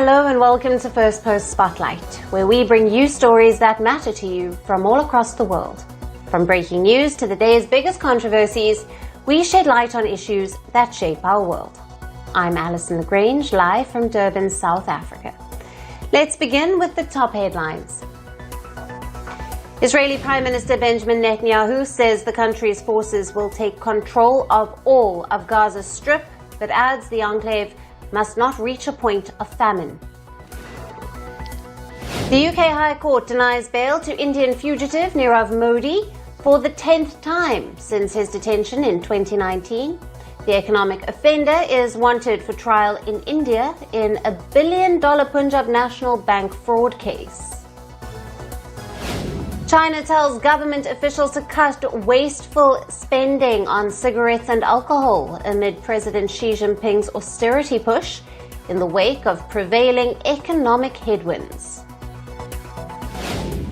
Hello and welcome to Firstpost Spotlight, where we bring you stories that matter to you from all across the world. From breaking news to the day's biggest controversies, we shed light on issues that shape our world. I'm Alison Lagrange, live from Durban, South Africa. Let's begin with the top headlines. Israeli Prime Minister Benjamin Netanyahu says the country's forces will take control of all of Gaza Strip, but adds the enclave must not reach a point of famine. The UK High Court denies bail to Indian fugitive Nirav Modi for the 10th time since his detention in 2019. The economic offender is wanted for trial in India in a $1 billion Punjab National Bank fraud case. China tells government officials to cut wasteful spending on cigarettes and alcohol amid President Xi Jinping's austerity push in the wake of prevailing economic headwinds.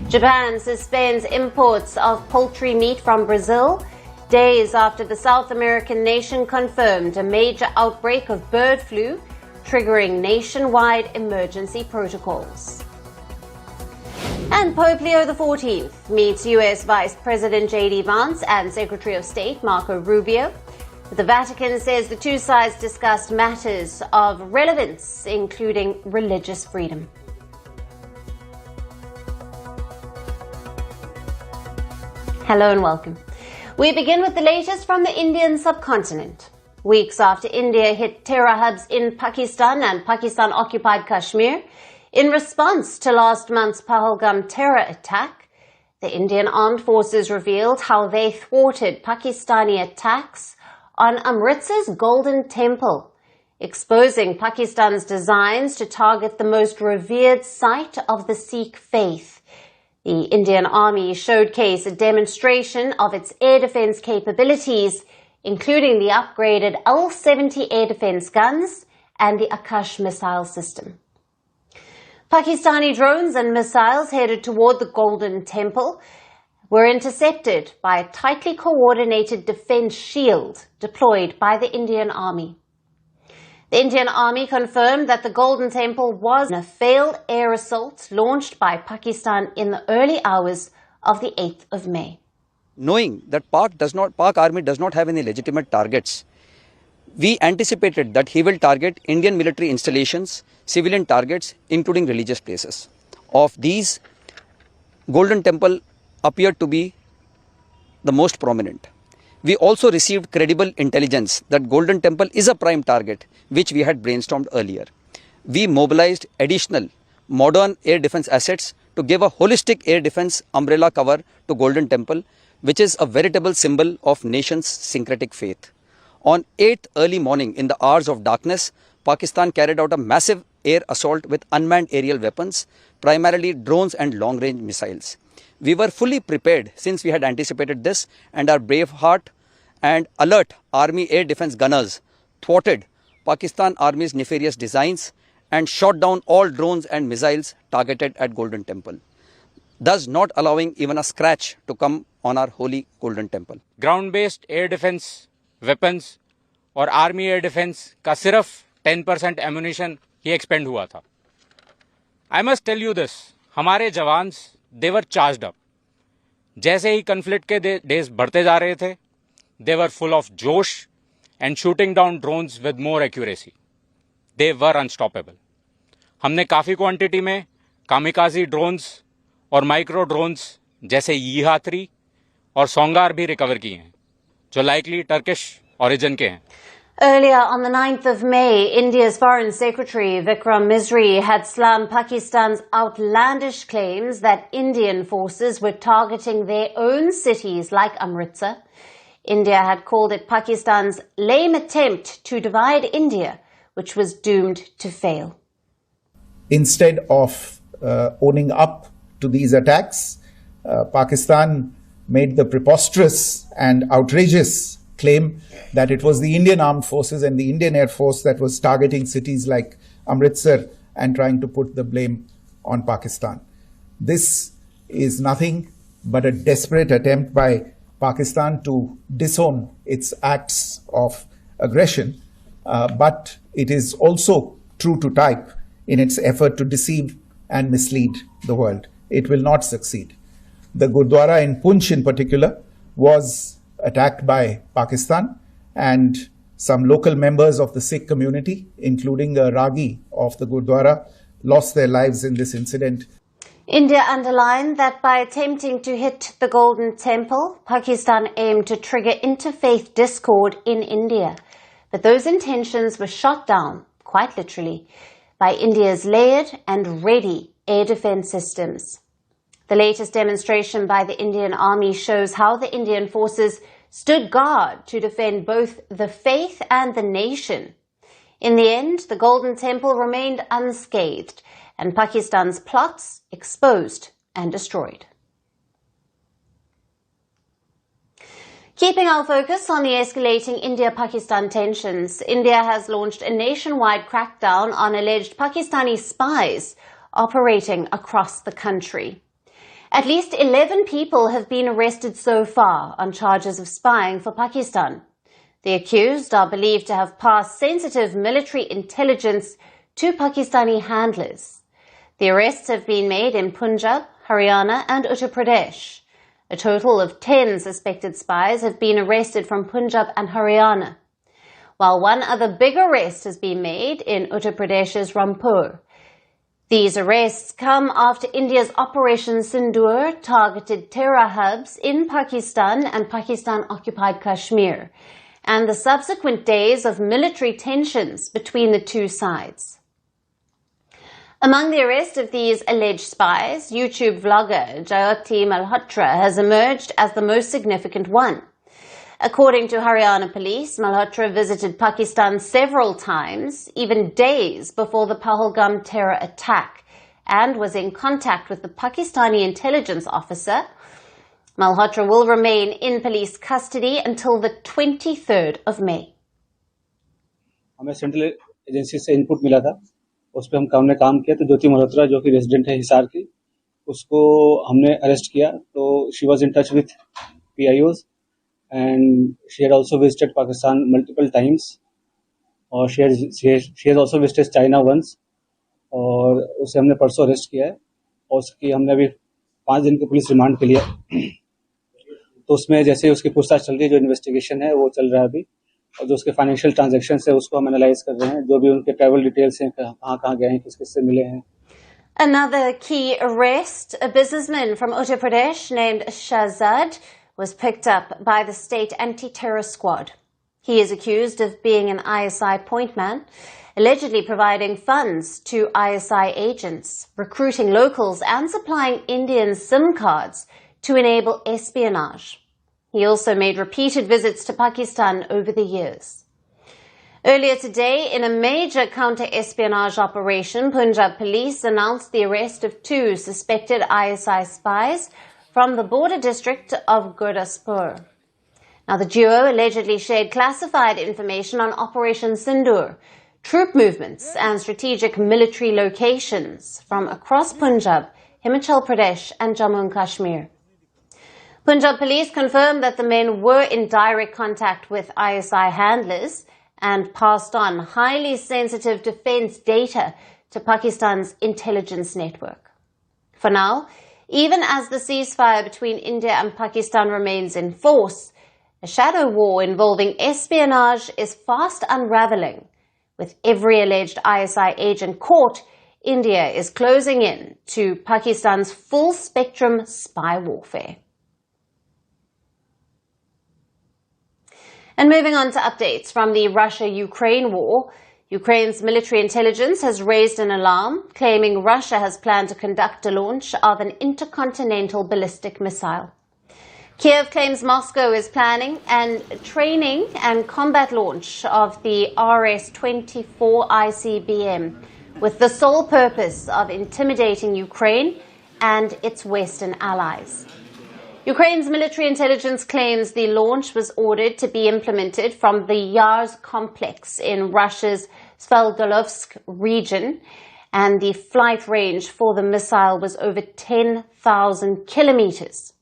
Japan suspends imports of poultry meat from Brazil, days after the South American nation confirmed a major outbreak of bird flu, triggering nationwide emergency protocols. And Pope Leo XIV meets U.S. Vice President J.D. Vance and Secretary of State Marco Rubio. The Vatican says the two sides discussed matters of relevance, including religious freedom. Hello and welcome. We begin with the latest from the Indian subcontinent. Weeks after India hit terror hubs in Pakistan and Pakistan-occupied Kashmir, in response to last month's Pahalgam terror attack, the Indian Armed Forces revealed how they thwarted Pakistani attacks on Amritsar's Golden Temple, exposing Pakistan's designs to target the most revered site of the Sikh faith. The Indian Army showcased a demonstration of its air defense capabilities, including the upgraded L-70 air defense guns and the Akash missile system. Pakistani drones and missiles headed toward the Golden Temple were intercepted by a tightly coordinated defense shield deployed by the Indian Army. The Indian Army confirmed that the Golden Temple was a failed air assault launched by Pakistan in the early hours of the 8th of May. Knowing that Pak Army does not have any legitimate targets, we anticipated that he will target Indian military installations, civilian targets, including religious places. Of these, Golden Temple appeared to be the most prominent. We also received credible intelligence that Golden Temple is a prime target, which we had brainstormed earlier. We mobilized additional modern air defense assets to give a holistic air defense umbrella cover to Golden Temple, which is a veritable symbol of nation's syncretic faith. On 8th early morning, in the hours of darkness, Pakistan carried out a massive air assault with unmanned aerial weapons, primarily drones and long-range missiles. We were fully prepared since we had anticipated this, and our brave heart and alert Army air defense gunners thwarted Pakistan Army's nefarious designs and shot down all drones and missiles targeted at Golden Temple, thus not allowing even a scratch to come on our holy Golden Temple. Ground-based air defense weapons और army air defense का सिर्फ 10% ammunition ही expend हुआ था. I must tell you this, हमारे जवान्स they were charged up. जैसे ही कन्फ्लिक्ट के डेज बढ़ते जा रहे थे, देवर फुल ऑफ जोश and shooting down drones with more accuracy. They were unstoppable. हमने काफ़ी क्वांटिटी में कामिकाजी ड्रोन्स और माइक्रो ड्रोन्स जैसे यीहा-3 और सोंगार भी रिकवर किए हैं, जो likely Turkish origin के हैं. Earlier on the 9th of May, India's Foreign Secretary Vikram Misri had slammed Pakistan's outlandish claims that Indian forces were targeting their own cities like Amritsar. India had called it Pakistan's lame attempt to divide India, which was doomed to fail. Instead of owning up to these attacks, Pakistan made the preposterous and outrageous claim that it was the Indian Armed Forces and the Indian Air Force that was targeting cities like Amritsar and trying to put the blame on Pakistan. This is nothing but a desperate attempt by Pakistan to disown its acts of aggression, but it is also true to type in its effort to deceive and mislead the world. It will not succeed. The Gurdwara in Poonch in particular was attacked by Pakistan, and some local members of the Sikh community, including a Ragi of the Gurdwara, lost their lives in this incident. India underlined that by attempting to hit the Golden Temple, Pakistan aimed to trigger interfaith discord in India. But those intentions were shot down, quite literally, by India's layered and ready air defense systems. The latest demonstration by the Indian Army shows how the Indian forces stood guard to defend both the faith and the nation. In the end, the Golden Temple remained unscathed, and Pakistan's plots exposed and destroyed. Keeping our focus on the escalating India-Pakistan tensions, India has launched a nationwide crackdown on alleged Pakistani spies operating across the country. At least 11 people have been arrested so far on charges of spying for Pakistan. The accused are believed to have passed sensitive military intelligence to Pakistani handlers. The arrests have been made in Punjab, Haryana and Uttar Pradesh. A total of 10 suspected spies have been arrested from Punjab and Haryana, while one other big arrest has been made in Uttar Pradesh's Rampur. These arrests come after India's Operation Sindoor targeted terror hubs in Pakistan and Pakistan-occupied Kashmir, and the subsequent days of military tensions between the two sides. Among the arrest of these alleged spies, YouTube vlogger Jyoti Malhotra has emerged as the most significant one. According to Haryana police, Malhotra visited Pakistan several times, even days before the Pahalgam terror attack, and was in contact with the Pakistani intelligence officer. Malhotra will remain in police custody until the 23rd of May. हमें central agency से input मिला था, उस पर हमने काम किया। तो ज्योति मल्होत्रा जो कि रेजिडेंट है हिसार की, उसको हमने अरेस्ट किया। तो she was in touch with PIOs and she had also visited Pakistan multiple times, और she has also visited China once, और उसे हमने परसों अरेस्ट किया है और उसकी हमने अभी 5 दिन की पुलिस रिमांड के लिए। तो उसमें जैसे उसकी पूछताछ चल रही है, जो इन्वेस्टिगेशन है वो चल रहा है अभी, और जो उसके फाइनेंशियल ट्रांजैक्शन है उसको हम एनालाइज कर रहे हैं, जो भी उनके ट्रैवल डिटेल्स हैं, कहाँ गए हैं, किस किस से मिले हैं। Another key arrest, a businessman from Uttar Pradesh named Shahzad, was picked up by the state anti-terror squad. He is accused of being an ISI point man, allegedly providing funds to ISI agents, recruiting locals and supplying Indian SIM cards to enable espionage. He also made repeated visits to Pakistan over the years. Earlier today, in a major counter-espionage operation, Punjab police announced the arrest of 2 suspected ISI spies from the border district of Gurdaspur. Now, the duo allegedly shared classified information on Operation Sindoor, troop movements and strategic military locations from across Punjab, Himachal Pradesh and Jammu and Kashmir. Punjab police confirmed that the men were in direct contact with ISI handlers and passed on highly sensitive defense data to Pakistan's intelligence network. For now, even as the ceasefire between India and Pakistan remains in force, a shadow war involving espionage is fast unraveling. With every alleged ISI agent caught, India is closing in to Pakistan's full-spectrum spy warfare. And moving on to updates from the Russia-Ukraine war, Ukraine's military intelligence has raised an alarm, claiming Russia has planned to conduct a launch of an intercontinental ballistic missile. Kiev claims Moscow is planning and training and combat launch of the RS-24 ICBM with the sole purpose of intimidating Ukraine and its Western allies. Ukraine's military intelligence claims the launch was ordered to be implemented from the Yars complex in Russia's Sverdlovsk region, and the flight range for the missile was over 10,000 kilometers.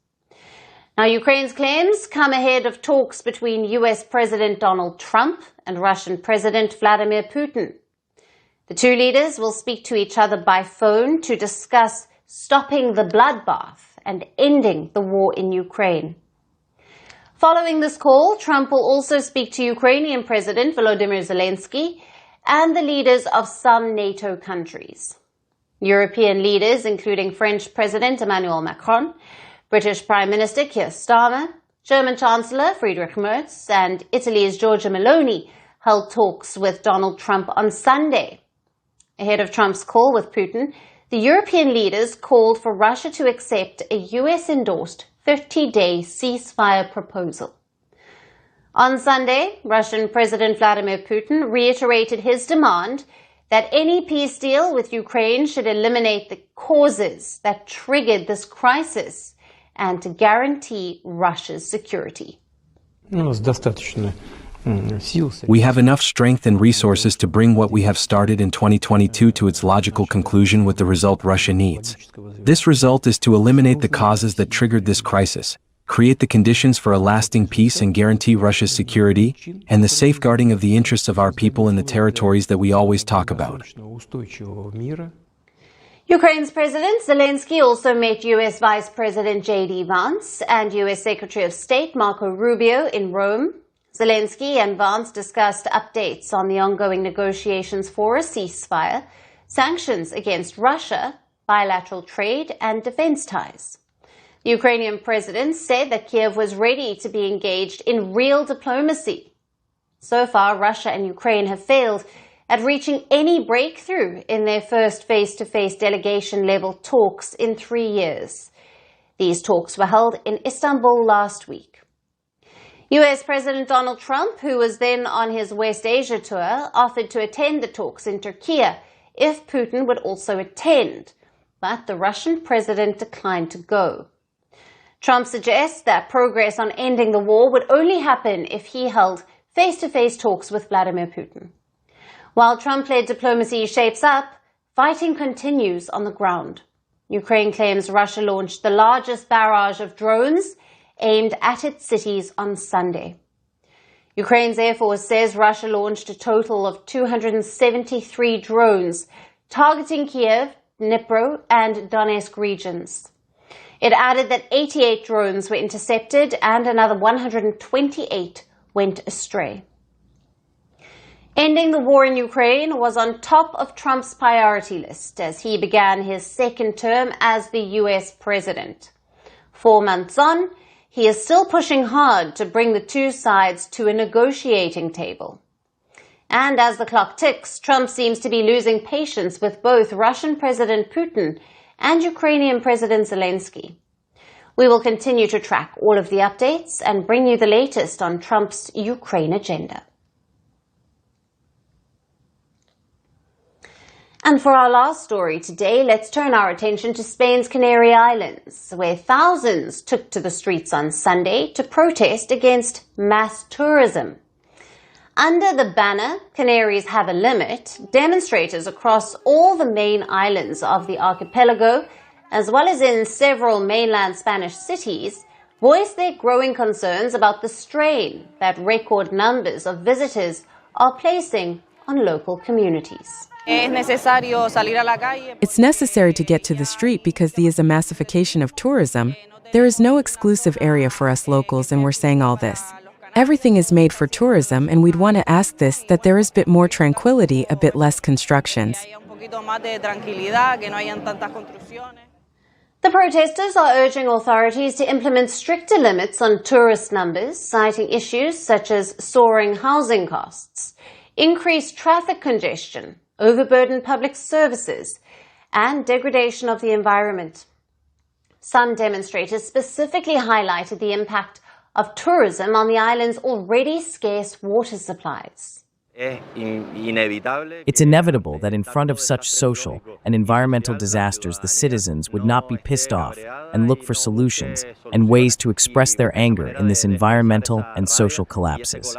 Now, Ukraine's claims come ahead of talks between US President Donald Trump and Russian President Vladimir Putin. The two leaders will speak to each other by phone to discuss stopping the bloodbath and ending the war in Ukraine. Following this call, Trump will also speak to Ukrainian President Volodymyr Zelensky and the leaders of some NATO countries. European leaders, including French President Emmanuel Macron, British Prime Minister Keir Starmer, German Chancellor Friedrich Merz, and Italy's Giorgia Meloni held talks with Donald Trump on Sunday. Ahead of Trump's call with Putin, the European leaders called for Russia to accept a US-endorsed 50-day ceasefire proposal. On Sunday, Russian President Vladimir Putin reiterated his demand that any peace deal with Ukraine should eliminate the causes that triggered this crisis and to guarantee Russia's security. We have enough strength and resources to bring what we have started in 2022 to its logical conclusion with the result Russia needs. This result is to eliminate the causes that triggered this crisis, create the conditions for a lasting peace and guarantee Russia's security and the safeguarding of the interests of our people in the territories that we always talk about. Ukraine's President Zelensky also met U.S. Vice President J.D. Vance and U.S. Secretary of State Marco Rubio in Rome. Zelensky and Vance discussed updates on the ongoing negotiations for a ceasefire, sanctions against Russia, bilateral trade and defense ties. The Ukrainian president said that Kiev was ready to be engaged in real diplomacy. So far, Russia and Ukraine have failed at reaching any breakthrough in their first face-to-face delegation-level talks in 3 years. These talks were held in Istanbul last week. U.S. President Donald Trump, who was then on his West Asia tour, offered to attend the talks in Turkey if Putin would also attend, but the Russian president declined to go. Trump suggests that progress on ending the war would only happen if he held face-to-face talks with Vladimir Putin. While Trump-led diplomacy shapes up, fighting continues on the ground. Ukraine claims Russia launched the largest barrage of drones aimed at its cities on Sunday. Ukraine's Air Force says Russia launched a total of 273 drones targeting Kiev, Dnipro, and Donetsk regions. It added that 88 drones were intercepted and another 128 went astray. Ending the war in Ukraine was on top of Trump's priority list as he began his second term as the U.S. president. 4 months on, he is still pushing hard to bring the two sides to a negotiating table. And as the clock ticks, Trump seems to be losing patience with both Russian President Putin and Ukrainian President Zelensky. We will continue to track all of the updates and bring you the latest on Trump's Ukraine agenda. And for our last story today, let's turn our attention to Spain's Canary Islands, where thousands took to the streets on Sunday to protest against mass tourism. Under the banner, Canaries Have a Limit, demonstrators across all the main islands of the archipelago, as well as in several mainland Spanish cities, voiced their growing concerns about the strain that record numbers of visitors are placing on local communities. It's necessary to get to the street because there is a massification of tourism. There is no exclusive area for us locals, and we're saying all this. Everything is made for tourism, and we'd want to ask this, that there is a bit more tranquility, a bit less constructions. The protesters are urging authorities to implement stricter limits on tourist numbers, citing issues such as soaring housing costs, increased traffic congestion, overburdened public services, and degradation of the environment. Some demonstrators specifically highlighted the impact of tourism on the island's already scarce water supplies. It's inevitable that in front of such social and environmental disasters, the citizens would not be pissed off and look for solutions and ways to express their anger in this environmental and social collapses.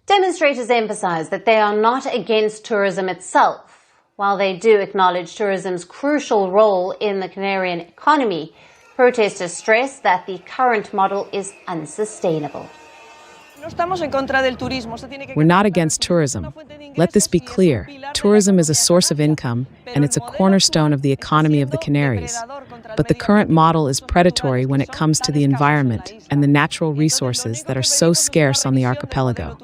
Demonstrators emphasize that they are not against tourism itself. While they do acknowledge tourism's crucial role in the Canarian economy, protesters stress that the current model is unsustainable. We're not against tourism. Let this be clear. Tourism is a source of income, and it's a cornerstone of the economy of the Canaries. But the current model is predatory when it comes to the environment and the natural resources that are so scarce on the archipelago.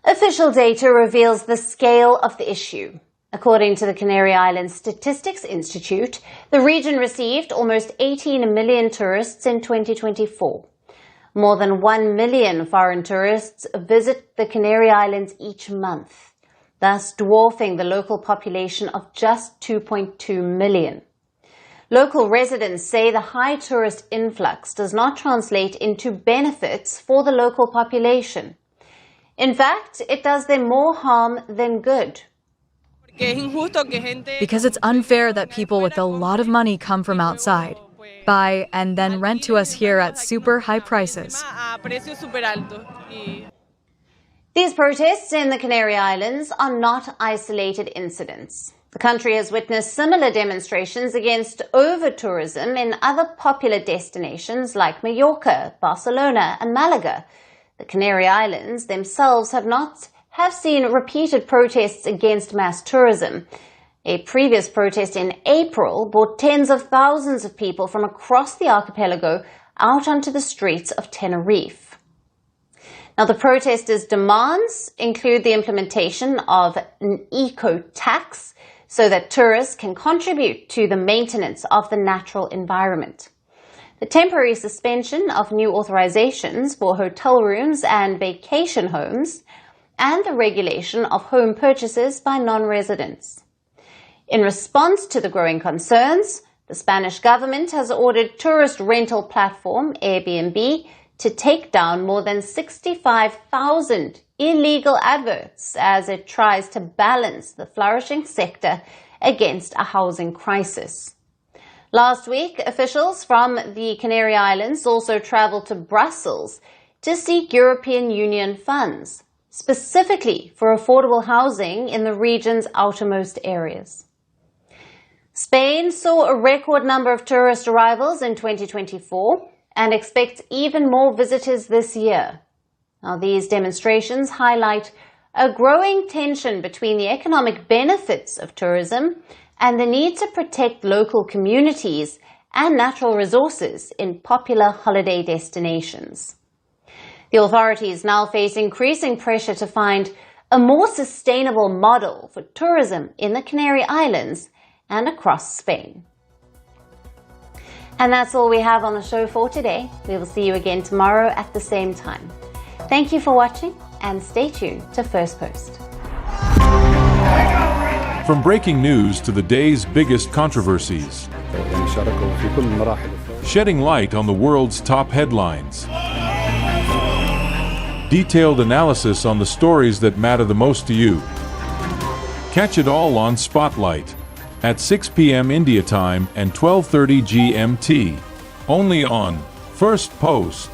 Official data reveals the scale of the issue. According to the Canary Islands Statistics Institute, the region received almost 18 million tourists in 2024. More than 1 million foreign tourists visit the Canary Islands each month, thus dwarfing the local population of just 2.2 million. Local residents say the high tourist influx does not translate into benefits for the local population. In fact, it does them more harm than good. Because it's unfair that people with a lot of money come from outside, buy, and then rent to us here at super high prices. These protests in the Canary Islands are not isolated incidents. The country has witnessed similar demonstrations against over-tourism in other popular destinations like Mallorca, Barcelona, and Malaga. The Canary Islands themselves have seen repeated protests against mass tourism. A previous protest in April brought tens of thousands of people from across the archipelago out onto the streets of Tenerife. Now, the protesters' demands include the implementation of an eco-tax so that tourists can contribute to the maintenance of the natural environment, the temporary suspension of new authorizations for hotel rooms and vacation homes, and the regulation of home purchases by non-residents. In response to the growing concerns, the Spanish government has ordered tourist rental platform Airbnb to take down more than 65,000 illegal adverts as it tries to balance the flourishing sector against a housing crisis. Last week, officials from the Canary Islands also traveled to Brussels to seek European Union funds, specifically for affordable housing in the region's outermost areas. Spain saw a record number of tourist arrivals in 2024 and expects even more visitors this year. Now, these demonstrations highlight a growing tension between the economic benefits of tourism and the need to protect local communities and natural resources in popular holiday destinations. The authorities now face increasing pressure to find a more sustainable model for tourism in the Canary Islands and across Spain. And that's all we have on the show for today. We will see you again tomorrow at the same time. Thank you for watching and stay tuned to Firstpost. From breaking news to the day's biggest controversies, shedding light on the world's top headlines, detailed analysis on the stories that matter the most to you. Catch it all on Spotlight at 6 p.m. India time and 12:30 GMT, only on Firstpost.